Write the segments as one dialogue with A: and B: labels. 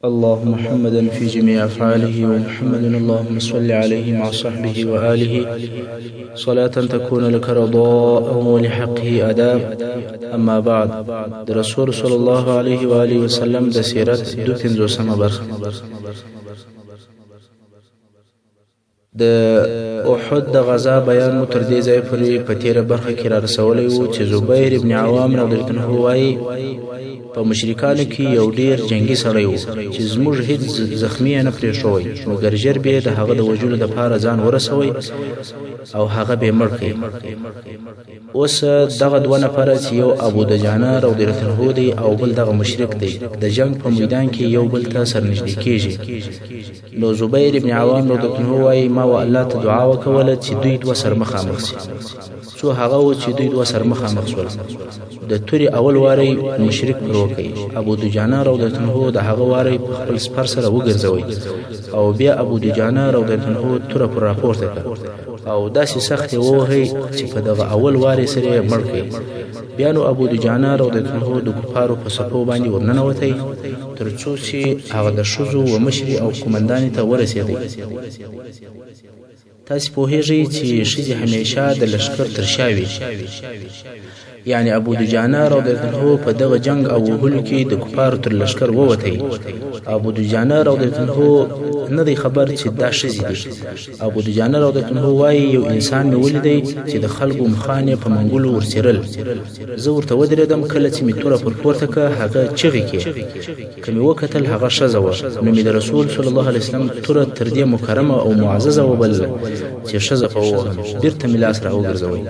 A: اللهم محمدا في جميع أفعاله ومحمد اللهم صل عليه مع صحبه وآله صلاة تكون لك رضاء ولحقه أداء. أما بعد، رسول صلى الله عليه وآله وسلم د سیرت 52 برخه د احد د غزا بیان مو تر دې ځای پورې په تیره برخه کې را رسولی و چې زبیر ابن عوام رضی الله عنه وایي په مشرکانو کې یو ډیر جنگي سړی و چې زموږ هیڅ زخمی نه پرېښوی، مګر ژر به د هغه د وژلو دپاره ځان ورسوی او هغه به مړ کړي. اوس دغه دوه نفره چې یو ابو دجانه رضی الله عنه دی او بل دغه مشرک دی، د جنگ په میدان کې یو بل ته سرنږدې کېږي. نو زبیر ابن عوام رضی الله عنه وایي ما و الله ته دعا وکوله چې دوی دوه سر مخامخ شي. څو هغه و چې دوی دوه سر مخامخ شول. د توري اول واری مشرک پر وکړي، ابو دجانه رضی الله عنه د هغه واری په خپل سپر سره وګرځوي او بیا ابو دجانه رضی الله عنه تور پر راپورته کړ او داسې سخت ووهي چې په دغه اول واری سره مړ کړي. بیا نو ابو دجانه رضی الله عنه د کفارو په صفو باندې ورننوتی تر څو چې هغه د ښځو و مشري او قومندانې ته ورسېدی. تاسې پوهیږئ چې ښځې همیشه د لښکر تر شا وي، یعنی ابو دجانه رضی الله عنه په دغه جنگ او وهلو کې د کفارو تر لښکر ووتی. ابو دجانه رضی الله عنه نه دی خبر چې دا ښځې دي. ابو دجانه رضی الله عنه وایي یو انسان مې ولیدی چې د خلکو مخان یې په منګولو ورڅېرل. زه ورته ودرېدم، کله چې مې توره پر پورته کړه هغه چغې کړې، که مې وکتل هغه ښځه وه. نو مې د رسول صلی الله علیه وسلم توره تر دې مکرمه او معززه وبلله چې ښځه په ووهم. بېرته مې لاس را وګرځوی.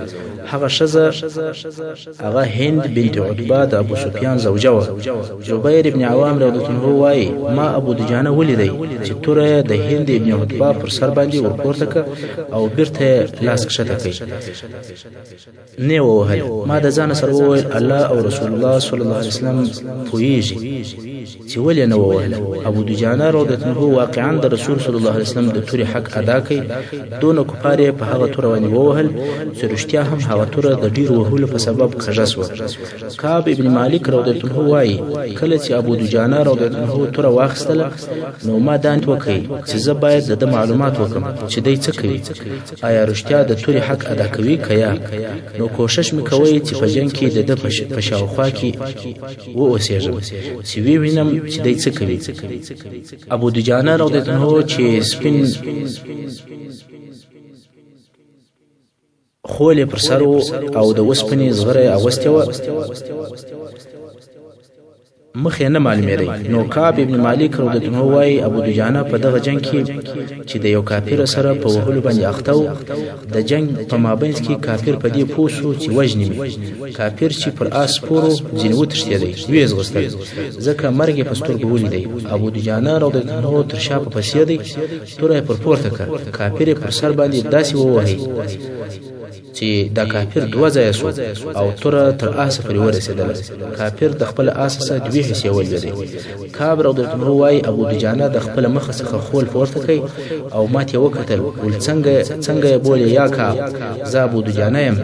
A: هغه ښځه هغه هند بنت عتبه د ابو سفیان زوجه وه. زبیر ابن عوام رضی الله عنه وایي ما ابو دجانه ولیدی چې توره د هند ابن عتبه پر سر باندې ورپورته کړه او بیرته لاس کښته کړي، نه ووهل. ما د ځان سره وویل الله او رسول الله صلی الله علیه وسلم پوهیږي چې ولې نه ووهل. ابو دجانه رضی الله عنه واقعا د رسول صلی الله علیه وسلم د تورې حق ادا کړي. دونه کفار یې په هغه توره باندې ووهل چې رښتیا هم هغه توره د ډېرو وهلو په سبب کږه شوه. کعب ابن مالک رضی الله عنه وایي کله چې ابو دجانه رضی الله عنه توره واخیستله نو ما دانت وکړي چې زه باید د معلومات وکړم چې دی څه کوي، آیا رښتیا د تورې حق ادا کوي که یا. نو کوشش مې کوي چې په جنګ کې د ده په شاوخوا کې واوسېږم چې ووینم چې دی څه کوي. ابو دجانه رضی الله عنه چې سپین خولې پر سر او د وسپنې زغره اغوستې وه، مخ یې نه معلومېدی. نو کعب ابن مالک رضی الله عنه وایي ابو دجانه په دغه جنگ کې چې د یو کافر سره په وهلو باندې اخته و، د جنگ په مابینځ کې کافر په دې پوه شو چې وژني مې. کافر چې پر آس سپورو ځینې وتښتېدی، ویې ځغستل، ځکه مرګ یې په سترګو ولیدی. ابو دجانه رضی الله عنه تر شا په پسې دی، توره یې پر پورته کړه، کافر یې پر سر باندې داسې ووهي چې دا کافر دوه ځایه شو او توره تر آسه پورې ورسېدله. کافر د خپل آس څخه دوې حصې ولوېدی. کعب رضی الله عنه وایي ابو دجانه د خپله مخه څخه خول پورته کړ او ما ته یې وکتل، ول څنګه یې بولې یا کعب، زه ابو دجانه یم.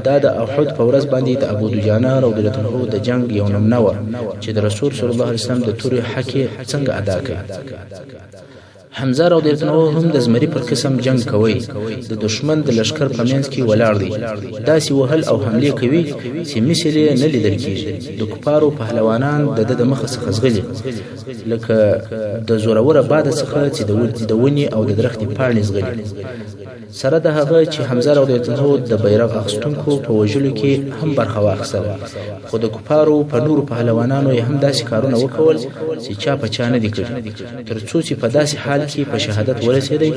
A: دا د احد په ورځ باندې د ابو دجانه رضی الله عنه د جنگ یو نمونه وه چې د رسول صلی الله علیه وسلم د تورې حق یې څنګه ادا کړ. حمزه رضی الله عنه هم د زمري پر قسم جنگ کوي، د دشمن د لشکر په منځ کې ولاړ دی، داسې وهل او حمله کوي چې مثل یې نه لیدل کېږي. د کفارو پهلوانان د مخه څخه ځغلي لکه د زوروره باد څخه چې د ونې او د درختې پاڼې ځغلي. سره د هغه چې حمزه رضی الله عنه د بیرغ اخیستونکو په وژلو کې هم برخه واخیستله، خو د کفارو په نورو پهلوانانو یې هم داسې کارونه وکول چې چا په چا نه دي کړي، تر څو چې په داسې حال کې په شهادت ورسېدی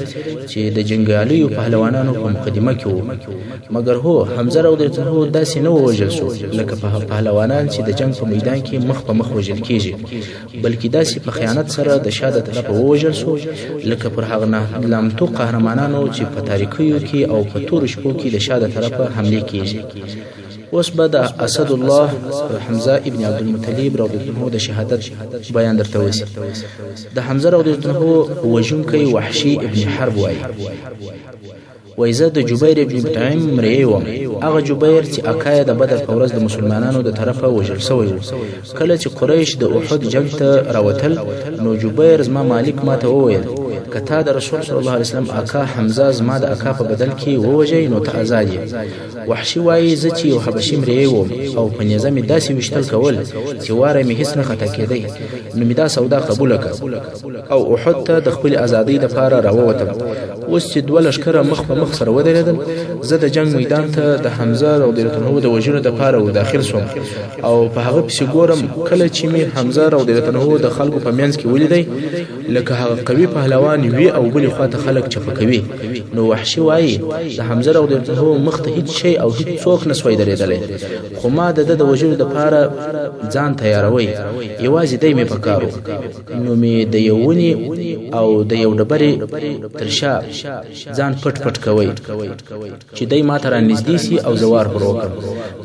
A: چې د جنګیالیو پهلوانانو په مقدمه کې وو. مګر هو حمزه رضی الله عنه داسې نه ووژل شو لکه پهلوانان چې د جنگ په میدان کې مخ په مخ وژل کېږي، بلکې داسې په خیانت سره د شا د طرفه ووژل شو لکه پر هغه نامتو قهرمانانو چې په تاریکیو کې او په تورو شپو کې د شا د طرفه حملې کېږي. اوس به د اسد الله حمزه ابن عبد المطلب رضی الله عنه د شهادت بیان درته وسی. د حمزه رضی الله عنه وژونکی وحشي ابن حرب وایي وای زه د جبیر ابن مطعم مریی وم. هغه جبیر چې اکا د بدر په ورځ د مسلمانانو د طرفه وژل شوی و. کله چې قریش د احد جنگ ته راوتل نو جبیر زما مالک ماته وویل کته د رسول صلی الله علیه وسلم اکا حمزه زما د اکا په بدل کې ووژي نو ته آزاد یې. وحشي وایي زه چې یو حبشي مریی وم او په نظام داسې وشتل کول چې واره مې هیڅ نه خطا کېدی نو مې دا سودا قبول کړه او احد ته د خپل ازادۍ لپاره راووتم. اوس چې دوه لښکره مخ په مخ سره ودرېدل زه د جنگ میدان ته د حمزه رضی الله عنه د وژلو لپاره وداخل شوم او په هغه پسې ګورم کله چې مې حمزه رضی الله عنه د خلکو په منځ کې ولیدی لکه هغه قوي پهلوان وی او بلې خواته خلک چپه کوي. نو وحشي وایي د حمزه رضی الله عنه مخ ته هیڅ شی او هیڅ څوک نه سوی درېدلی خو ما د وژلو لپاره ځان تیاروي یوازې دی مې پکارو. نو مې د یو ونې او د یو ډبرې تر شا ځان پټ پټ کوي چې دی ما ته رانږدې سي او زوار پر وکړم.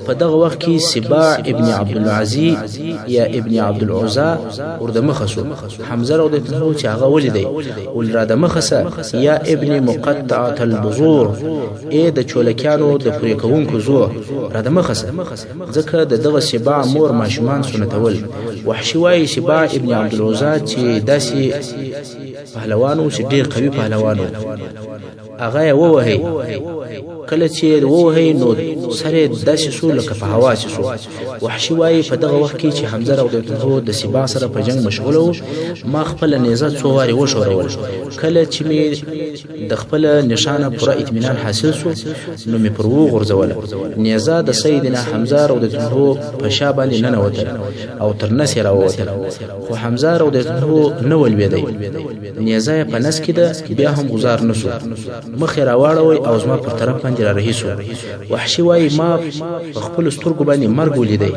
A: په دغه وخت کې سباع ابن عبدالعزی یا ابن عبدالعزا وردمخه شو. حمزه رضی الله عنه چې هغه ولیدی ول را دمخه سه یا ابن مقطعه البذور ای د چولکیانو د پرې کوونکو زو را دمخه سه ځکه د دغه سباع مور ماشومان سنتول. وحشي وایي سباع ابن عبدالعزا چې داسې پهلوانو چې ډېر قوي پهلوانو هغه یې ووهی. کله چې ووهی نو سره داسې شو لکه په هوا چې شو. وحشي وایي په دغه وخت کې چې حمزه رضی الله عنه د سباع سره په جنگ مشغول و ما خپل نیزه څو وارې وشورول. کله چې مې د خپل نشانه پوره اطمینان حاصل شو نو مې پر وغورځوله. نیزه د سیدنا حمزه رضی الله عنه په شا باندې ننوتل او تر نس یې راووتل خو حمزه رضی الله عنه نه ولوېدی. نیزه په نس کې ده بیا هم گزار نه شو مخ یې راواړوی او زما پر طرف باندې را رهي شو. وحشي وایي ما په خپلو سترګو باندې مرګ ولیدی.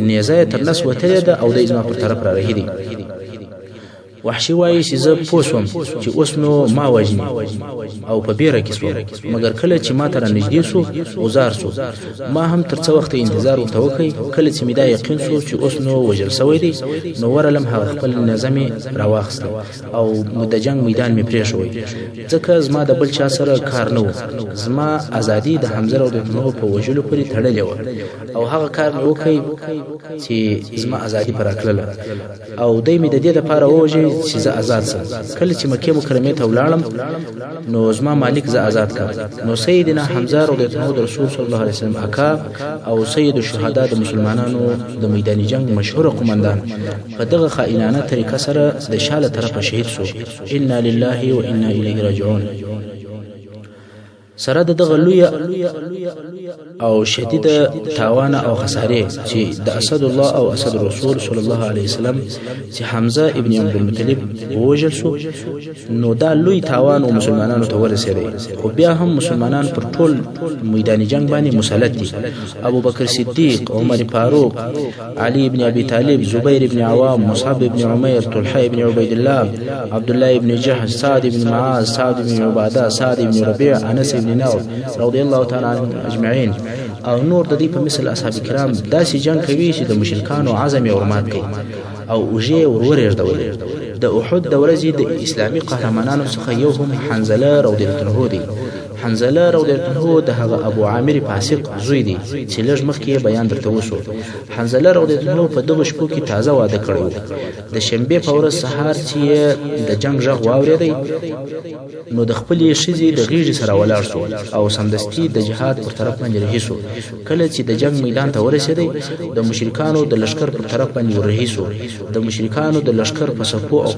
A: نیزه یې تر نس وتلې ده او دی زما پر طرف را رهي دی. وحشي وایي چې زه پوه شوم چې اوس نو ما وژني او په بیره کې شوم مګر کله چې ما ته رانږدې شو غزار شو. ما هم تر څه وخته انتظار ورته وکړ. کله چې مې دا یقین شو چې اوس نو وژل سوی دی نو ورلم هغه خپل نظم یې راواخیست او د جنگ میدان مې پرېښود ځکه زما د بل چا سره کار نه و. زما ازادي د حمزه رضی الله عنه په وژلو پورې تړلې وه او هغه کار مې وکړ چې زما ازادي پر راکړله او دی مې د دې لپاره ووژه چې زه آزاد سم. کله چې مکې مکرمې ته ولاړم نو زما مالک زه آزاد کړ. نو سیدنا حمزه رضی الله عنه د رسول صلی الله علیه وسلم اکا او سید الشهدا د مسلمانانو د میداني جنگ مشهور قومندان په دغه خائنانه طریقه سره د شاله طرفه شهید شو. انا لله و انا الیه راجعون. سره د دغه لوی او شدید تاوان او خساره چې د اسد الله او اسد رسول صلی الله علیه وسلم چې حمزه ابن عبد المطلب ووژل شو نو دا لوی تاوان او مسلمانانو ته ورسېدی. خو بیا هم مسلمانان پر ټول میداني جنگ باندې مسلط دي. ابو بکر صدیق، عمر فاروق، علي ابن ابي طالب، زبير ابن عوام، مصعب ابن عمير، طلحه ابن عبيد الله، عبد الله ابن جحش، سعد ابن معاذ، سعد ابن عباده، سعد ابن ربيع، انس ابن نوف رضی الله تعالی عنهم اجمعین او نور د دې په مثل اصحاب کرام داسې جنگ کوي چې د مشرکانو عزم یې ورمات کوي او اوږې ورورېږدولې. د احد د ورځې د اسلامي قهرمانانو څخه یو هم حنظله رضی الله عنه دی. حنظله رضی الله عنه د هغه ابو عامر فاسق زوی دی چې لږ مخکې بیان درته وشو. حنظله رضی الله عنه په دغه شپو کې تازه واده کړی و. د شنبې په ورځ سهار چې د جنگ غږ واورېدی نو د خپلې ښځې د غېږې سره ولاړ شو او سمدستي د جهاد پر طرف باندې رهي شو. کله چې د جنگ میدان ته ورسېدی د مشرکانو د لښکر پر طرف باندې ورهي شو. د مشرکانو د لښکر په صفو او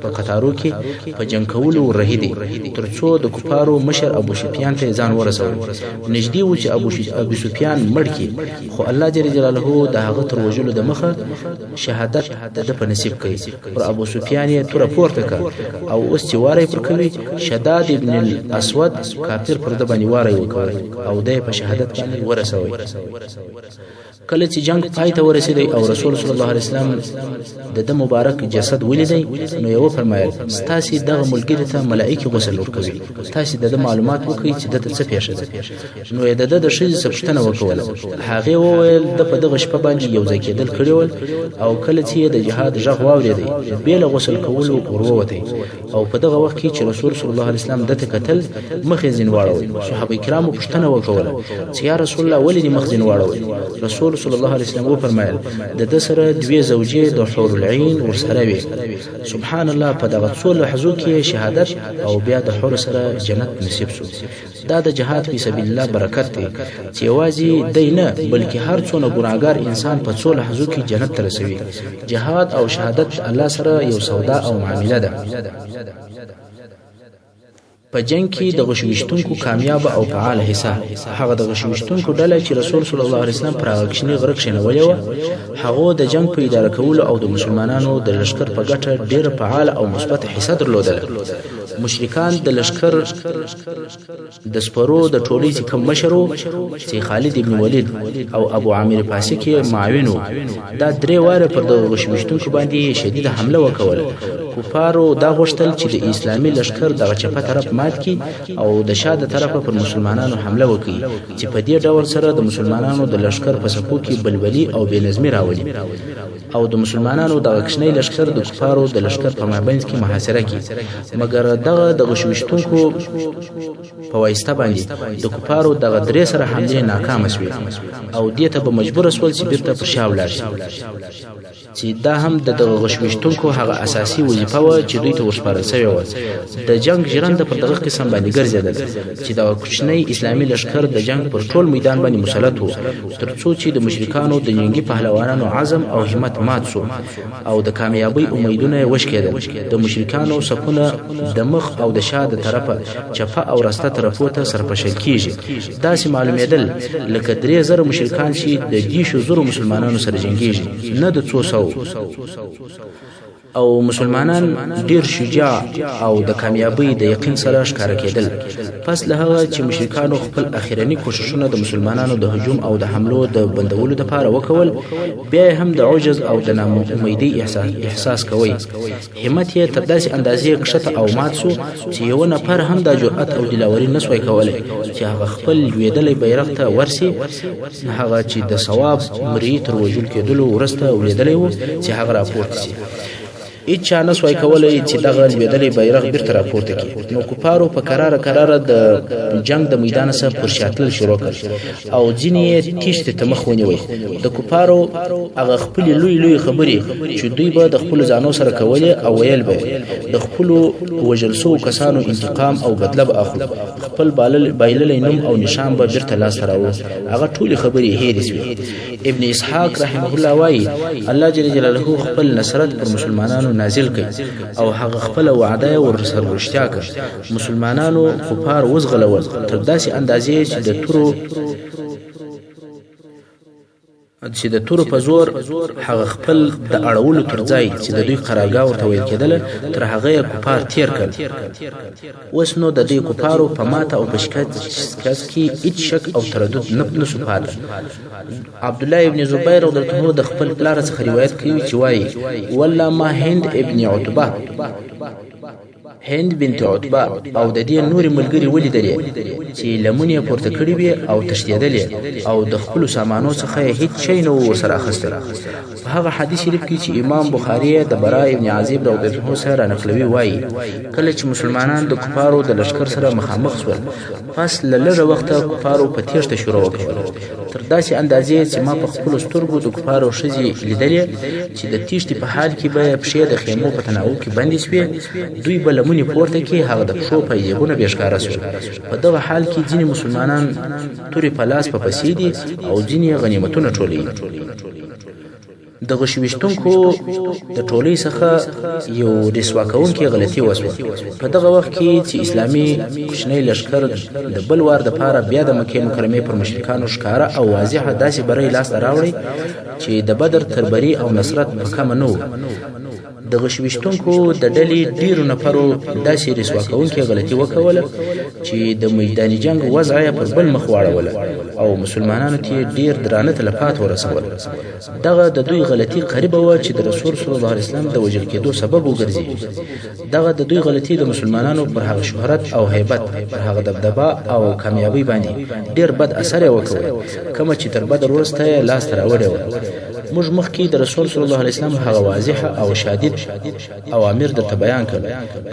A: په قطارو کې په جنگ کولو ورهي دي تر څو د کفارو مشر ابو سفیان ته ځان ورسول. نږدې و چې ابو سفیان مړ کړي خو الله جل جلاله د هغه تر وژلو د مخه شهادت د په نصیب کړي. پر ابو سفیان یې توره پورته کړ او اوس چې واره پر کوي شداد ابن الاسود کافر پر د باندې واره وکړ او د په شهادت باندې ورسوي. کله چې جنگ پای ته ورسېدی او رسول صلی الله علیه وسلم د مبارک جسد ولیدی نو یو فرمایل ستاسي دغه ملګری ته ملائکه غسل ورکوي. تاسو د معلومات وکړي چې دته څه پیښه ده. نو یې د ښځې څه پوښتنه وکوله. هغې وویل د په دغه شپه باندې یو ځای کېدل کړي ول او کله چې د جهاد غږ واورېدی بې له غسل کولو ور ووتی او په دغه وخت کې چې رسول صلی الله علیه وسلم دته کتل مخ یې ځین واړوي. صحابه کرامو پوښتنه وکوله چې یا رسول الله ولې دې مخ ځین واړوي؟ رسول صلی الله علیه وسلم وفرمایل د ده سره دوې زوجې د حور العین ورسره وي. سبحان الله په دغه څو لحظو کې شهادت او بیا د حور سره جنت نصیب شو. دا د جهاد فی سبیل الله برکت دی چې یوازې دی نه بلکې هر څونه ګناهګار انسان په څو لحظو کې جنت ته رسوي. جهاد او شهادت الله سره یو سودا او معامله ده. په جنگ کې د غشوشتونکو کامیاب او فعال حصہ هغه د غشوشتونکو ډله چې رسول صلی الله علیه وسلم پر هغه کښنی غرق شنولې و هغه د جنگ په اداره کولو او د مسلمانانو د لشکر په ګټه ډیر فعال او مثبت حصہ درلودل. مشرکان د لشکر د سپرو د ټولۍ چې کم مشرو چې خالد ابن ولید او ابو عامر فاسقي معاونو دا درې واره پر د غشوشتونکو باندې شدید حمله وکول. کفارو دا غوښتل چې د اسلامي لشکر دغه چپه طرف مات کی او د شاده طرفه پر مسلمانانو حمله وکړي چې په دې ډول سره د مسلمانانو د لشکر په صفو کې بلبلی او بې نظمي راولي او د مسلمانانو د غښنۍ لشکر د کفارو د لشکر په مابینځ کې محاصره کی. مګر دغه د غشوشتونکو په واسطه باندې د کفارو دغه درې سره حمله ناکام شوه او دې ته به مجبور شول چې بیرته پر شا ولاړ شي چې دا هم د غشوشتونکو هغه اساسي وظیفه و چې دوی ته وسپارل شوې و. د جنگ ژرنده پر دغه قسم باندې ګرځېدل چې دا کوچنی اسلامي لشکر د جنگ پر ټول میدان باندې مسلط و ترڅو چې د مشرکانو د جنگي پهلوانانو عزم او همت مات شو او د کامیابی امیدونه وشکېدل. د مشرکانو صفونه د مخ او د شاده طرفه چپه او راسته طرفو ته سرپشل کیږي. داسې معلومېدل لکه 3000 مشرکان چې د 10,000 مسلمانانو سره جنگيږي نه د 200 او مسلمانان ډیر شجاع او د کامیابی د یقین سره ښکاره کېدل. پس له هغه چې مشرکانو خپل اخیرنی کوششونه د مسلمانانو د هجوم او د حملو د بندولو لپاره وکول بیا هم د عجز او د ناامیدۍ احساس کوي. همت یې تر داسې اندازې کښته او مات شو چې یو نفر هم د جرأت او دلاوري نسوي کولای چې هغه خپل لویدلې بیرغ ته ورسي هغه چې د ثواب مری تر وجل کېدلو ورسته ولیدلې وو چې هغه راپورته شي. هیڅ نسوای کولای چې دغه لویدلې بیرغ بیرته راپورته کړي. نو کفارو په قراره د جنگ د میدان څخه پر شاتل شروع کړ او ځینې تیښتې ته مخ ونیوي. د کفارو هغه خپل لوی خبرې چې دوی به د خپل ځانو سره کولې او ویل به د خپل وجل سو کسانو انتقام او بدله به اخلو. خپل بایللې نوم او نشان به بیرته لاس راوړو. هغه ټول خبرې هېرې شوې. ابن اسحاق رحمه الله وايي الله جل جلاله خپل نصرت پر مسلمانانو نازل کړي او هغه خپل وعده ورسره رښتیا کړ. مسلمانانو کفار وزغلول تر داسې اندازې چې د تورو په زور هغه خپل د اړولو تر ځای چې د دوی قرارګاه ورته ویل کېدله تر هغه کفار تیر کړ. اوس نو د دوی کفارو په ماته او په شکست کې هیڅ شک او تردد نه شو پاتې. عبد الله ابن زبیر رضی الله عنه د خپل پلار څخه روایت کوي چې وایي والله ما هند ابن عتبه هند بنت عتبه او د دې نور ملګری ولیدلې چې لمونې پورته کړې وي او تشدیدلې او د خپل سامانو څخه هیڅ شی نه ورسره اخیستل. په هغه حدیث شریف کې چې امام بخاری د براء ابن عازب رضی الله عنه سره نقلوي وایي کله چې مسلمانان د کفارو د لشکر سره مخامخ شول پس له لږه وخته کفارو په تیښته شروع وکړه تر داسې اندازې چې ما په خپل سترګو د کفارو ښځې لیدلې چې د تیښتې په حال کې به پښې د خیمو په تناوب کې بندې شوې. دوی به لمونې پورته کې هغه د پښو پایجېبونه به ښکاره شول. په دغه حال کې ځینې مسلمانان تورې په لاس په پسې دي او ځینې غنیمتونه ټولوي. د غشوشتونکو د ټولۍ څخه یو رسوا کوونکې غلطي وشوه. په دغه وخت کې چې اسلامي کوچنی لشکر د بل وار دپاره بیا د مکې مکرمې پر مشرکانو ښکاره او واضحه داسې بری لاسته راوړی چې د بدر تر بري او نصرت په کمه نه و. د غشوشتونکو د ډلې ډیرو نفرو داسې رسوا کوونکې غلطي وکوله چې د میداني جنگ وضع یې پر بل مخ واړوله او مسلمانانو ته ډیر درانه تلفات ورسول. دغه د دوی غلطي قریبه و چې د رسول صلی الله علیه وسلم د وژل کېدو سبب وګرځي. دغه د دوی غلطي د مسلمانانو پر هغه شهرت او هیبت، پر هغه دبدبه او کامیابی باندې ډیر بد اثر وکړ کوم چې تر بدر وروسته لاس راوړی و. موږ مخکې د رسول صلی الله علیه وسلم هغه واضح او شدید اوامر درته بیان کړل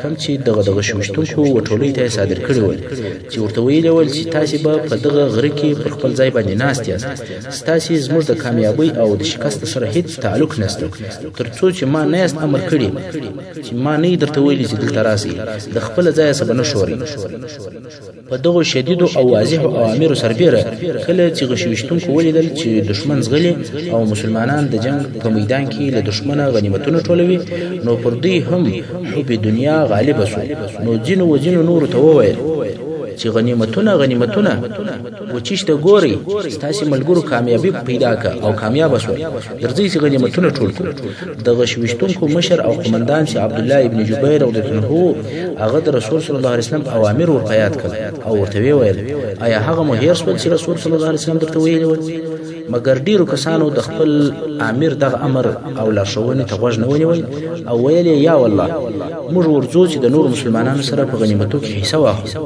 A: کوم چې دغه غشوشتونکو وټولۍ ته صادر کړي ول چې ورته ویلي ول چې تاسو به په دغه غره کې پر خپل ځای باندې ناست یاست، تاسو زموږ د کامیابی او د شکست سره هیڅ تعلق نشته ترڅو چې ما نه یاست امر کړی چې ما نه درته ویلي چې دلته راسي د خپل ځای څخه نه شوري. په دغه شدید او واضح اوامر سربېره کله چې غشوشتونکو ولیدل چې دشمن زغلي او مسلمانان د جنگ په میدان کې له دشمنه غنیمتونه ټولوي، نو پر دوی هم حب دنیا غالب شو. نو جنو نور ته وویل چې غنیمتونه و چیشته ګوري ستاسو ملګرو کامیابی پیدا کا او کامیاب شو، درځي چې غنیمتونه ټول کړو. د غشوشتونکو مشر او قومندان چې عبد الله ابن جبیر رضی الله عنه هغه د رسول صلی الله علیه وسلم اوامر ورقیات کړ او ورته ویل آیا هغه مو هیر شول چې رسول صلی الله علیه وسلم درته ویلی و؟ مګر ډیرو کسانو د خپل امیر دغه امر او لارښوونې ته غوږ نه ونیول او ویل یا والله موږ ورځو چې د نور مسلمانانو سره په غنیمتو کې حصہ واخلو.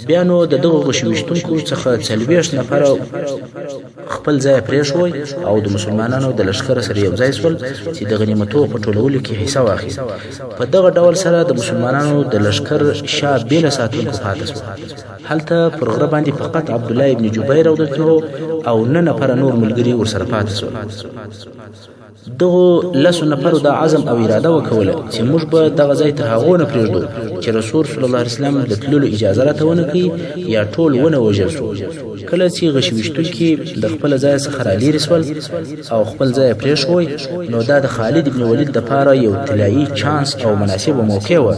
A: بیا نو د دغه غشوشتونکو څخه 40 نفر خپل ځای پرېښوي او د مسلمانانو د لشکره سره یو ځای شول چې د غنیمتو په ټولولو کې حصہ واخلي. په دغه ډول سره د مسلمانانو د لشکر شاه بیل ساتونکو پاتې شو. هلته پر غره باندې فقط عبد الله ابن جبیر رضی الله عنه او 9 نفر نور ملګري ورسره پاتې شول. دغه لسو نفرو د عزم او اراده وکوله چې موږ به دغه ځای تر هغه نه پرېږدو چې رسول صلی الله علیه وسلم د تللو اجازه راته ونه کړي یا ټول ونه وژل شو. کله چې غشوشتونکي د خپل ځای څخه رالیرې شول او خپل ځای پرېښوي، نو دا د خالد ابن ولید دپاره یو طلایي چانس او مناسبه موقع وه.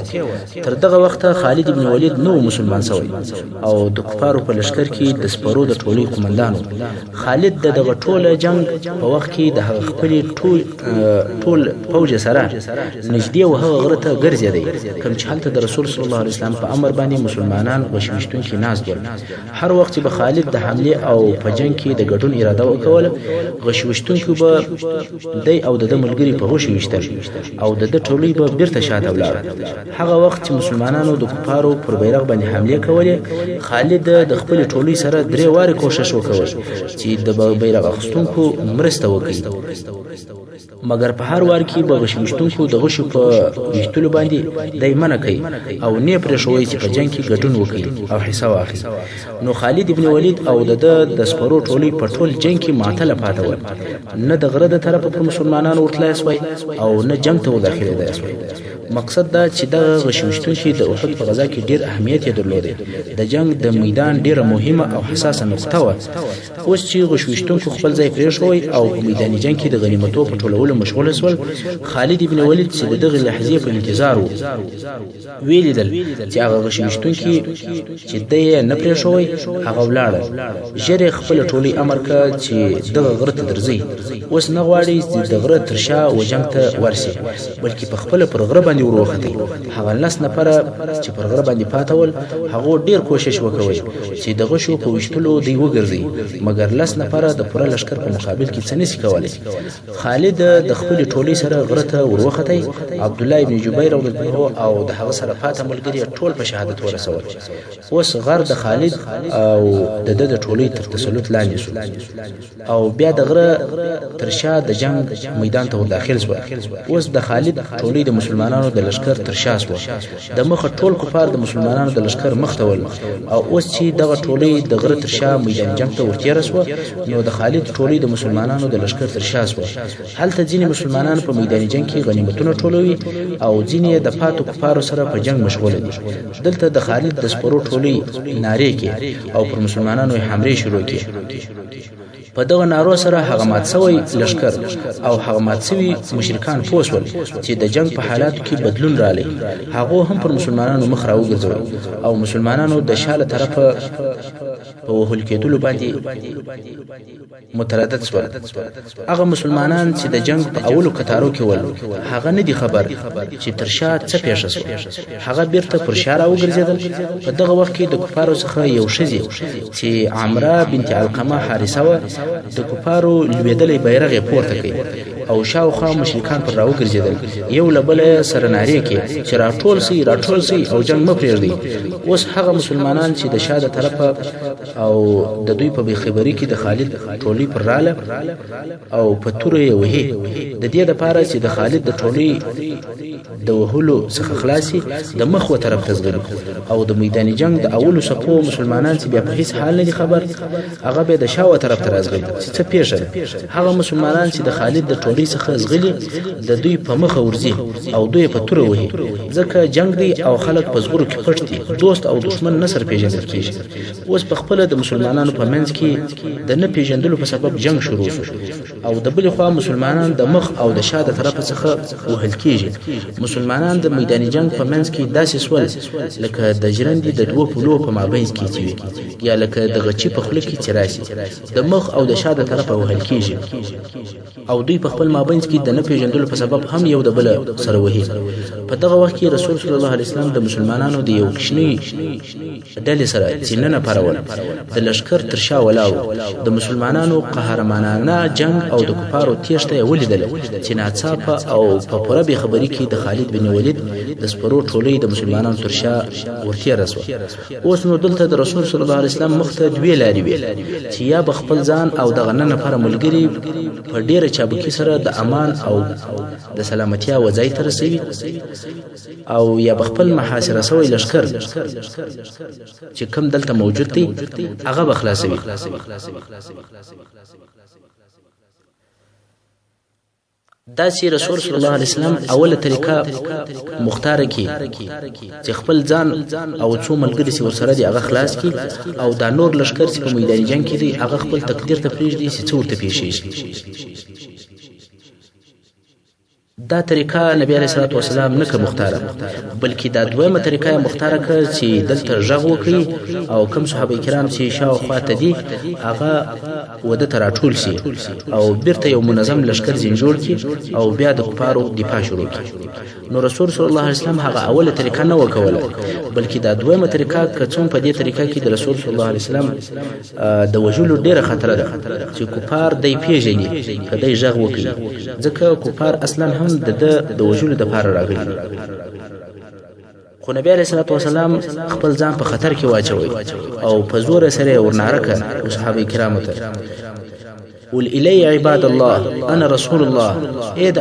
A: تر دغه وخته خالد ابن ولید نو مسلمان شوی او د کفارو په لشکر کې د سپرو د ټولۍ قومندان و. خالد دغه ټوله جنگ په وخت کې د هغه خپلې ټول فوج سره نږدې و هغه غره ته ګرځېدی کوم چې هلته د رسول صلی الله علیه وسلم په امر باندې مسلمانان غشوشتونکي ناست ول. هر وخت چې به خالد د حمله او په جنگ کې د ګډون اراده وکوله، غشوشتونکي به دی او د ملګري په غوښ وشتل او د ټولۍ به بیرته شاته ولاړ. هغه وخت چې مسلمانانو د کفارو پر بیرغ باندې حمله کولې، خالد د خپل ټولۍ سره 3 واره کوشش وکړ چې د بیرغ اخیستونکو مرسته وکړي، مګر په هر وار کې به غشوشتونکو د غشو په ویشتلو باندې دای منع کوي او نه پرې شوی چې په جنگ کې ګډون وکړي او حصہ واخلي. نو خالد ابن ولید او د سپرو ټولۍ په ټول جنگ کې معطل پاتې و، نه د غره د طرفه پر مسلمانانو ورتلای سوی او نه جنگ ته وداخلېدای سوی. مقصد دا چې د غشوشتونکي د احد په غزا کې ډیر اهمیت یې درلود. د جنگ د میدان ډیره مهمه او حساسه نقطه و. اوس چې غشوشتونکو خپل ځای پرېښوی او په میداني جنگ کې د غنیمتو په ټولولو مشغول شول، خالد ابن ولید چې دغه لحظې په انتظار و ویلیدل چې هغه غشوشتونکي چې د نه پرېښوی هغه ولاړل. ژر خپل ټولۍ امر کا چې دغه غره ته درځي. اوس نه غواړي چې د غره تر شا و جنگ ته ورسي، بلکې په خپل پر غره باندې وروخته. هغه 9 نفر چې پر غره باندې پاتول، هغه ډیر کوشش وکوي چې د غشو په وشتلو دی وګرځي، مګر 10 نفر د پوره لشکر په مقابل کې څه نشي کولای. خالد د خپل ټولۍ سره غره ته وروخته. عبد الله ابن جبیر رضی الله عنه او د هغه سره پاتې ملګري ټول په شهادت ورسول. اوس غر د خالد او د ټولۍ تر تسلط لاندې شو او بیا د غره تر شا د جنگ میدان ته داخل شو. اوس د خالد ټولۍ د مسلمانانو د لشکر تر شا شو. د مخ ټول کفار د مسلمانانو د لشکر مخ ته ول او اوس چې دغه ټولۍ د غره تر شا میدان جنگ ته ورتیر شو، نو د خالد ټولۍ د مسلمانانو د لشکر تر شا شو. هلته ځینې مسلمانان په میداني جنگ کې غنیمتونه ټولوي او ځینې د پاتو کفارو سره په جنگ مشغول دي. دلته د خالد د سپرو ټولۍ نارې کې او پر مسلمانانو حمله شروع کړي. په دغه نارو سره هغه مات شوی لشکر او هغه مات شوی مشرکان پوسول چې د جنگ په حالاتو کې بدلون رالی. هغه هم پر مسلمانانو مخ راوګرځول او مسلمانانو د شاله طرفه په وهل کېدلو باندې متردد شول. هغه مسلمانان چې د جنگ په اولو کتارو کې ول هغه نه دي خبر چې تر شا څه پیښه شوه. هغه بیرته پر شا راوګرځېدل. په دغه وخت کې د کفارو څخه یو ښځې چې عمره بنت علقمه حارثه وه د کفارو لوېدلی بیرغ یې پورته کړ او شاوخوا مشرکان پر راوګرځېدل. یو له بله سره نارې کې چې راټول سئ او جنگ مه پرېږدئ. اوس هغه مسلمانان چې د شا د طرفه او د دوی په بېخبري کې د خالد ټولۍ پر راله او په توره یې وهي د دې دپاره چې د خالد د ټولۍ د وهلو څخه خلاصي د مخ و طرف ته ځغلي او د میدان جنگ د اولو صفو مسلمانان چې بیا په هیڅ حال نه دي خبر هغه به د شا و طرف ته راځغلي چې څه پیښه ده. هغه مسلمانان چې د خالد د ټولۍ څخه ځغلي د دوی په مخه ورځي او دوی په توره وهي ځکه جنگ دی او خلک په زغرو کې پټ دي. دوست او دشمن نه سره پیژندل کېږي. اوس په خپله د مسلمانانو په منځ کې د نه پیژندلو په سبب جنگ شروع شو او د بلې خوا مسلمانان د مخ او د شا د طرفه څخه وهل کېږي. مسلمانان د میدان جنگ په منځ کې داسې سول لکه د ژرندې د دوو پلو په مابینځ کې چې وي یا لکه د غچي په خوله کې چې راسي. د مخ او د شا د طرفه وهل کېږي او دوی په خپل مابینځ کې د نه پیژندلو په سبب هم یو د بله سره وهي. په دغه وخت کې رسول صلی الله علیه وسلم د مسلمانانو د یو کوچني ډلې سره چې نه نفرول د لشکر تر شا ولاړ د مسلمانانو قهرمانانه جنگ او د کفارو تیښته یې ولیدله چې ناڅاپه او په پوره بېخبري کې د خالد بن ولید د سپرو ټولۍ د مسلمانانو تر شا ورتېره سوه. اوس نو دلته د رسول صلی الله علیه وسلم مخ ته دوې لارې وې چې یا به خپل ځان او دغه نه نفره ملګري په ډېره چابکي سره د امان او د سلامتیا وځای ته رسوي او یا به خپل محاصره سوی لشکر چې کم دلته موجود دی هغه به خلاصوي. دا چې رسول صلی الله علیه وسلم اوله طریقه مختاره کی چې خپل ځان او څو ملګري چې ورسره دي هغه خلاص کی او دا نور لشکر چې په میدان جنگ کې دي هغه خپل تقدیر ته پرېږدي چې څه ورته پیښیږي. دا طریقه نبی علیه الصلاة والسلام نه که مختاره بلکې دا دویمه طریقه یې مختاره کړه چې دلته غږ وکړي او کوم صحابه کرام چې شاوخوا ته دي هغه وده ته راټول شي او بیرته یو منظم لشکر ځین جوړ کړي او بیا د کفارو دفاع شروع کړي. نو رسول صلی الله علیه وسلم هغه اوله طریقه نه وکوله بلکې دا دویمه طریقه که څوم په دې طریقه کې د رسول صلی الله علیه وسلم د وژلو ډېره خطره ده چې کفار دی پیژني که دی غږ وکړي ځکه کفار اصلا هم د وژلو دپاره راغلي. خو نبی علیه الصلاة والسلام خپل ځان په خطر کې واچوي او په زوره سره یې ورناره کړه صحابه کرامو ته قل الی عباد الله انا رسول الله اې د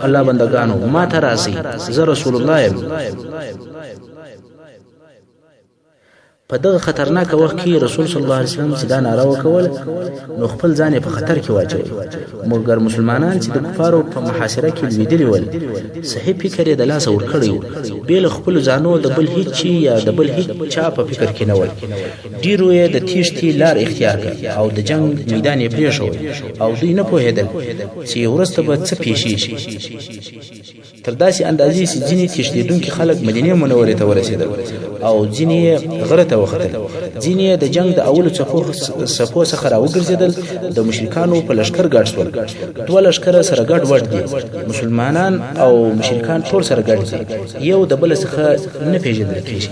A: الله بندگانو ما ته راسئ زه رسول الله یم. په دغه خطرناک وخت کې رسول صلی الله علیه وسلم چې دا ناره وکول نو خپل ځان په خطر کې واچوي. مګر مسلمانان چې د کفارو په محاصره کې لوېدلي ول صحیح فکر یې د لاسه ورکړی و بې له خپلو ځانو د بل هیڅ چي یا د بل هیڅ چا په فکر کې نه ول. ډېرو یې د تیښتې لار اختیار کړ او د جنگ میدان یې پرېښود او دوی نه پوهېدل چې وروسته به څه پیښیږي. تر داسې اندازې چې ځینې تښتېدونکي خلک مدینې منورې ته ورسېدل او ځینې یې غره ته وختل. ځینې د جنگ د اولو صفو څخه راوګرځېدل. د مشرکانو په لشکر ګډ شول. دوه لشکره سره ګډ وډ دي. مسلمانان او مشرکان ټول سره ګډ دي. یو د بل څخه نه پیژندل کېږي.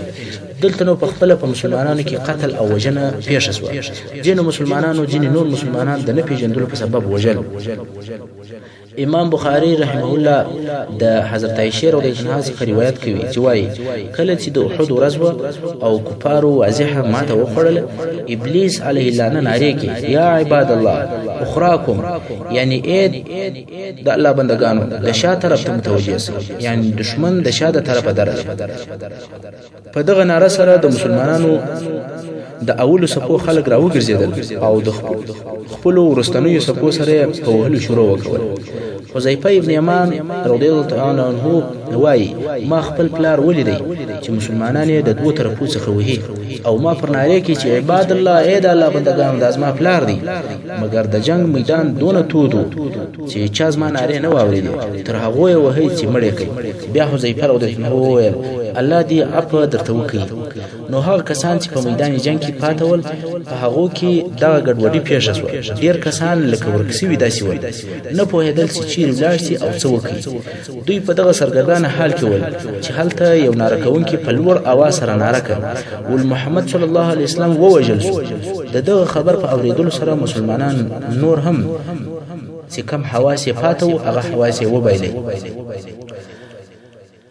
A: دلته نو په خپله په مسلمانانو کې قتل او وژنه پیښه شوه. ځینو مسلمانانو ځینې نور مسلمانان د نه پیژندلو په سبب وژل. امام بخاری رحمه الله د حضرت عائشہ رضی الله عنها څخه روایت کوي چې وایي کله چې د احد ورځ وه او کفارو واضحه ماته وخوړله ابلیس علیه اللعنه نارې کړې یا عباد الله اخراکم یعنی اید د الله بندگانو د شا طرف ته متوجه سئ یعنی دشمن د شا د طرفه درغی. په دغه ناره سره د مسلمانانو د اولو صفو خلک راوګرځېدل او د خپلو وروستنیو صفو سره په وهلو شروع وکول. حذیفه ابن یمان رضی الله تعالی عنه وایي ما خپل پلار ولیدی چې مسلمانان یې د دوه طرفو څخه وهي او ما پر نارې کې چې عباد الله اے د الله بندگان د ازما پلار دی مګر د جنگ میدان دونه تودو چې چا زما نارې نه واورېدې تر هغه یې وهي چې مړې کوي بیا حذیفه رضی الله عنه وویل الله دې عفو درته وکړي نو هغه کسان چې په میدان جنگ کې پاتې ول په هغه کې دا ګډوډي پیښه شوه ډیر کسان لکه ورکسي داسې ول نه پوهېدل چې چیرې ولاړ شي او څه وکړي دوی په دغه سرګردانه حال کې ول چې هلته یو ناره کوونکی په لوړ اواز سره ناره کړ ول محمد صلی الله علیه وسلم ووژل شو د دغه خبر په اوریدلو سره مسلمانان نور هم چې کم حواس یې پاتې وو هغه حواس یې وبایلې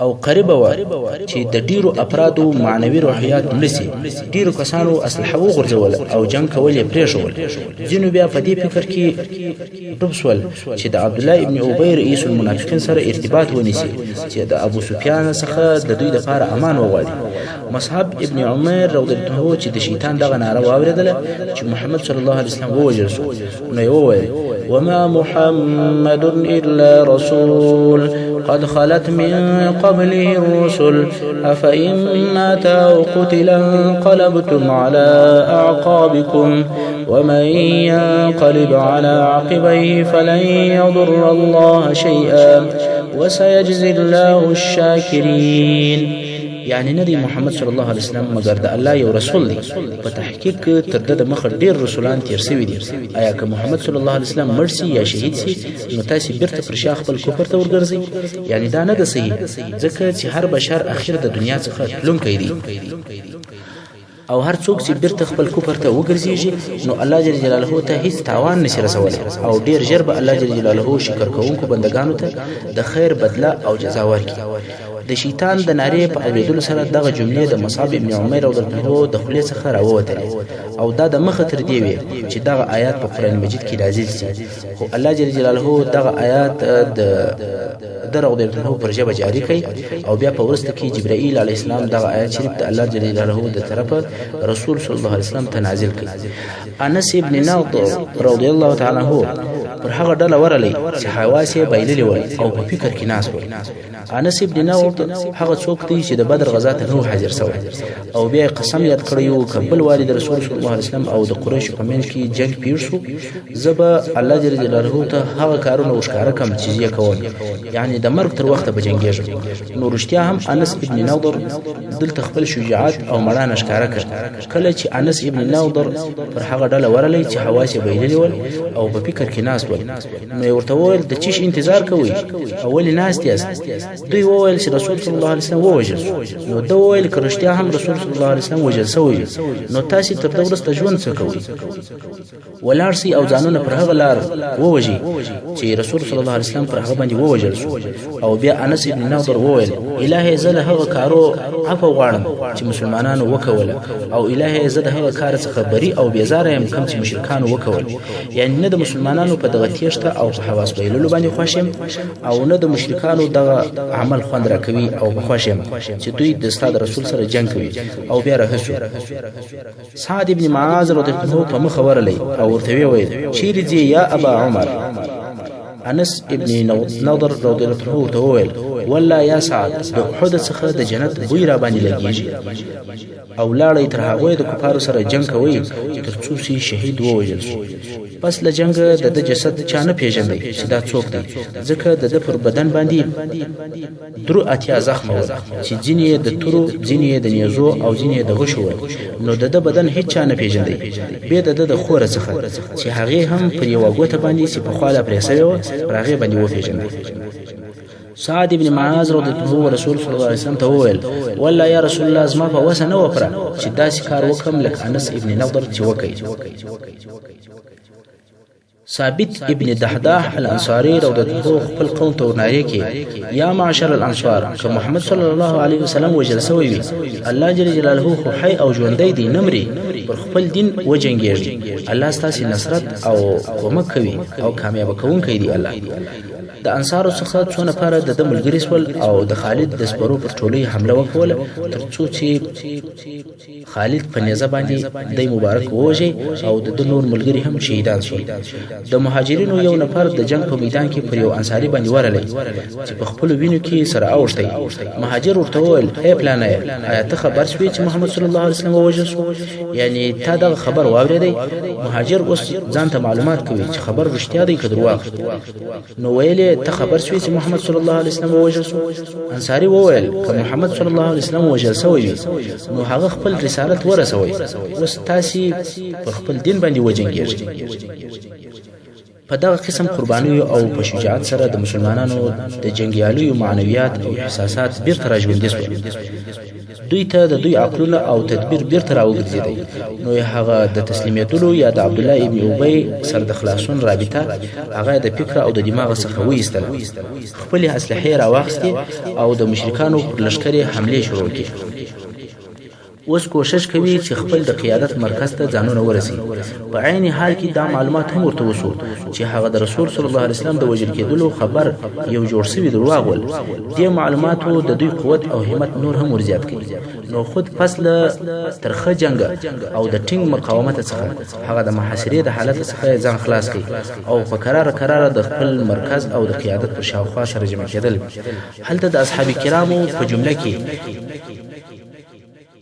A: او قریب و چې د ډیرو افرادو معنوي روحیات ملسي ډیرو کسانو اسلحه وغورځول او جنگ کول یې پرېښول ځینو بیا په دې فکر کې ډوب شول چې د عبد الله ابن ابي رئیس المنافقین سره ارتباط ونیسي چې د ابو سفیان څخه د دوی لپاره امان وغواړي مصعب ابن عمر رضی الله عنه چې د شیطان دغه ناره واورېدله چې محمد صلی الله علیه وسلم ووژل شو نو یې وویل وما محمد الا رسول قد خلت من قبله الرسل أفإن مات أو قتل انقلبتم على أعقابكم ومن ينقلب على عقبيه فلن يضر الله شيئا وسيجزي الله الشاكرين یعنی ندی محمد صلی الله علیه وسلم مگر د الله یو رسول دی په تحقیق تر د مخ ډیر رسولان تیر شوي دي آیا که محمد صلی الله علیه وسلم مړ شي یا شهید شي نو تاسو بیرته پر شا خپل کفر ته ورګرځئ یعنی دا نه ده صحیح ځکه چې هر بشر اخر د دنیا څخه تلونکی دی او هر څوک چې بیرته خپل کفر ته وګرځيږي نو الله جل جلاله ته هیڅ تاوان نشي رسولی او ډیر ژر به الله جل جلاله شکر کوونکو بندگانو ته د خیر بدله او جزا ورکړي د شیطان د نارې په اوریدلو سره دغه جملې د مصعب ابن عمر رضی الله عنه د خولې څخه راووتلې او دا د مخه تر دی وی چې دغه آیات په قران مجید کې نازل شي خو الله جل جلاله دغه آیات د رضی الله عنه پر ژبه جاری کړي او بیا په ورسته کې جبرائیل علیه السلام دغه آیات شریف د الله جل جلاله د طرفه رسول صلی الله علیه وسلم ته نازل کړي انس ابن نضر رضی الله تعالی عنه پر هغه ډله ورلې چې حواس یې بایللې ول او په فکر کې ناس ول انس ابن نضر هغه څوک دی چې د بدر غزا ته نو حاضر شوی او بیا قسم یاد کړیو کبل والد رسول صلی الله علیه وسلم او د قریش په منځ کې جنگ پیر شو زبا الله جل جلاله ته هغه کارونه وشکاره کم چې یې کول یعنی د مرګ تر وخته به جنگیږي نو رښتیا هم انس ابن نضر دلته خپل شجاعت او مړانه ښکاره کړ کله چې انس ابن نضر پر هغه ډله ورلې چې حواس یې بایللې ول او په فکر کې ناس ول نو ورته وویل د چیش انتظار کوي اول ناس یاست دوی وویل چې رسول صلی الله علیه وسلم ووژل نو دا وویل که رښتیا هم رسول صلی الله علیه وسلم وژل شوی نو تاسو تر دا وروسته ژوند څه کوئ ولاړ سئ او ځانونه پر هغه لار ووژئ چې رسول صلی الله علیه وسلم پر هغه باندې ووژل شو او بیا انس ابن نضر وویل الهي زه له هغه کارو عفو غواړم چې مسلمانانو وکوله او الهي زه د هغه کار څخه بری او بیزاره يم کوم چې مشرکانو وکول یعنی نه د مسلمانانو په دغه تیښته او په حواس بایللو باندې خوښ یم او نه د مشرکانو دغه عمل خوند راکوي او خوښ یم چې دوی د استاد رسول سره جنگ کوي او بیا راهسو سعد ابن معاذ رضی الله عنه په مخ ورلې او ورته ویل چیرې ځې یا ابا عمر انس ابن نضر رضی الله عنه ته وویل والله یا سعد د احد څخه د جنت بوی را باندې لګیږي او لاړې تر هغه د کفارو سره جنگ کوي تر څو سي شهید ووژل شي پس له جنگ د جسد چانه پیژندې چې دا څوک دی ځکه د پر بدن باندې درو اتیا زخم و چې ځینې د تورو ځینې د نیزو او ځینې د غشو نو د بدن هیڅ چانه پیژندې به د خوره څخه چې هغه هم پر یو غوته باندې چې په خاله پرې سوی و هغه باندې و پیژندې سعد ابن معاذ رضی الله عنه رسول صلی الله علیه وسلم ته وویل والله یا رسول الله زما په وسه نه وپره چې داسې کار وکم لکه انس ابن نضر چې وکړي ثابت ابن دحداح الانصاري رضی الله عنه خپل قوم ته ورناري کې یا معاشر الانصار که محمد صلی الله علیه وسلم وجل سوی وي الله جل جلاله خو حي او ژوندۍ دی نمرې پر خپل دین وجنګېږي الله ستاسو نصرت او کومک کوي او کامیاب کوونکی دی الله د انصارو څخه څو نفره د ملګري شول او د خالد د سپرو پر ټولۍ حمله وکوله ترڅو چې خالد په نیزه باندې د مبارک ووژي او د نور ملګري هم شهیدان شول. د مهاجرینو یو نفر د جنگ په میدان کې پر یو انصاري باندې ورغلی چې په خپل وینو کې سره اوښتی. مهاجر ورته وویل ای پلانه آیا ته خبر شوې چې محمد صلی الله علیه وسلم ووژل شو؟ یعنی تا دغه خبر واورېدی؟ مهاجر اوس ځان ته معلومات کوي چې خبر رښتیا دی که درواغ. نو ویل ته خبر شوې چې محمد صلی الله علیه وسلم ووژل شو؟ انصاري وویل که محمد صلی الله علیه وسلم ووژل شوی وي نو هغه خپل رسالت ورسوي، اوس تاسې پر خپل دین باندې وجنګېږئ. په دغه قسم قربانیو او په شجاعت سره د مسلمانانو د جنګیالیو معنویات او احساسات بیرته راژوندي شول. دوی ته د دوی عقلونه او تدبیر بیرته راوګرځېدی. نو هغه د تسلیمیتلو یا د عبدالله ابن ابی سره د خلاصون رابطه هغه د فکر او د دماغ څخه وایستله، خپلې اسلحې راواخیستې او د مشرکانو پر لښکر یې حملې شروع کړې. اوس کوشش کوي چې خپل د قیادت مرکز ته ځانونه ورسي. په عین حال کې دا معلومات هم ورته وشو چې هغه د رسول صلی الله علیه وسلم د وژل کېدلو خبر یو جوړ شوی درواغ ول. دې معلوماتو د دوی قوت او همت نور هم ورزیات کړي. نو خود پس له ترخه جنگ او د ټینګ مقاومت څخه هغه د محاصرې د حالت څخه ځان خلاص کړي او په قرار د خپل مرکز او د قیادت په شاوخوا سره جمع کېدل. هلته د اصحاب کرامو په جمله کې 3 تنه د مسلمانانو د جنگیالیو د 3 تنه